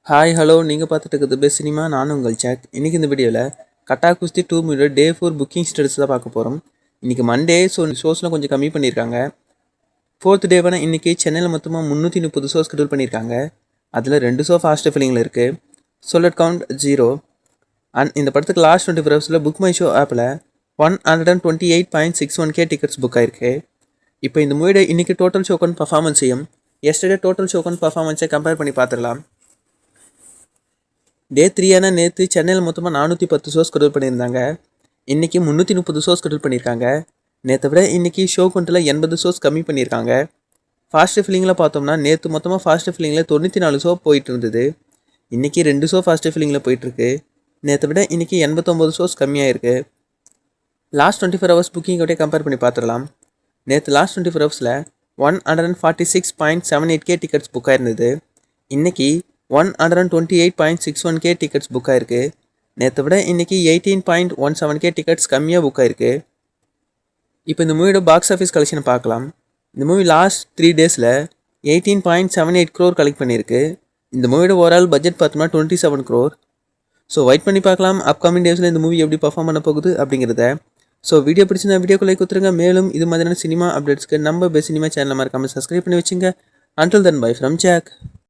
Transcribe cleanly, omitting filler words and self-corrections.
Hi hello நீங்கள் பார்த்துட்டு இருக்கிறது பெஸ்ட் சினிமா. நானும் உங்கள் சேக். இன்றைக்கி இந்த வீடியோவில் கட்டா குஸ்தி 2 மூவியோட டே 4 புக்கிங் ஸ்டேட்டஸ் தான் பார்க்க போகிறோம். இன்றைக்கி மண்டே, ஸோ ஷோஸ்லாம் கொஞ்சம் கம்மி பண்ணியிருக்காங்க. 4th டேவான இன்றைக்கி சென்னையில் மொத்தமாக 330 ஷோஸ் ஷெட்யூல் பண்ணியிருக்காங்க. அதில் 2 ஷோ ஃபாஸ்ட் ஃபில்லிங்கில் இருக்குது. சொல்லட் கவுண்ட் 0. அண்ட் இந்த படத்துக்கு லாஸ்ட் 24 ஹவர்ஸில் புக் மை ஷோ ஆப்பில் 128.61K டிக்கெட்ஸ் புக் ஆயிருக்கு. இப்போ இந்த மூவியோட இன்றைக்கி டோட்டல் ஷோ கவுண்ட் பர்ஃபார்மன்ஸையும் எஸ்டர்டே டோட்டல் ஷோ கவுண்ட் பர்ஃபார்மன்ஸை கம்பேர் பண்ணி பார்த்துடலாம். டே 3 நேற்று சென்னையில் மொத்தமாக 410 ஷோஸ் ஷெட்யூல் பண்ணியிருந்தாங்க. இன்றைக்கி 330 ஷோஸ் ஷெட்யூல் பண்ணியிருக்காங்க. நேற்றை விட இன்றைக்கி ஷோ கவுண்ட்டில் 80 ஷோஸ் கம்மி பண்ணியிருக்காங்க. ஃபாஸ்ட் ஃபில்லிங்கில் பார்த்தோம்னா நேற்று மொத்தமாக ஃபாஸ்ட் ஃபில்லிங்கில் 94 ஷோ போயிட்டு இருந்தது. இன்றைக்கி 2 ஷோ ஃபாஸ்ட் ஃபில்லிங்கில் போயிட்டுருக்கு. நேற்றை விட இன்றைக்கி 89 ஷோஸ் கம்மியாக இருக்குது. லாஸ்ட் 24 ஹவர்ஸ் புக்கிங்கோடய கம்பேர் பண்ணி பார்த்துடலாம். நேற்று லாஸ்ட் 24 ஹவர்ஸில் 146.78K டிக்கெட்ஸ் புக் ஆயிருந்தது. இன்றைக்கி 128.61K டிக்கெட்ஸ் புக் ஆயிருக்கு. நேற்றை விட இன்றைக்கி 18.17K டிக்கெட்ஸ் கம்மியாக புக் ஆயிருக்கு. இப்போ இந்த மூவியோட பாக்ஸ் ஆஃபீஸ் கலெக்ஷனை பார்க்கலாம். இந்த மூவி லாஸ்ட் 3 டேஸில் 18.78 crore கலெக்ட் பண்ணியிருக்கு. இந்த மூவியோட ஓவரால் பட்ஜெட் பார்த்தோம்னா 27 crore. ஸோ வெயிட் பண்ணி பார்க்கலாம் அப்கமிங் டேஸில் இந்த மூவி எப்படி பர்ஃபார்ம் பண்ண போகுது அப்படிங்கிறத. ஸோ வீடியோ பிடிச்சிருந்தா வீடியோக்குள்ளே கொடுத்துருங்க. மேலும் இது மாதிரியான சினிமா அப்டேட்ஸ்க்கு நம்ம பெஸ்ட் சினிமா சேனலை மறக்காமல் சப்ஸ்கிரைப் பண்ணி வச்சுங்க. Until then, bye from Jack.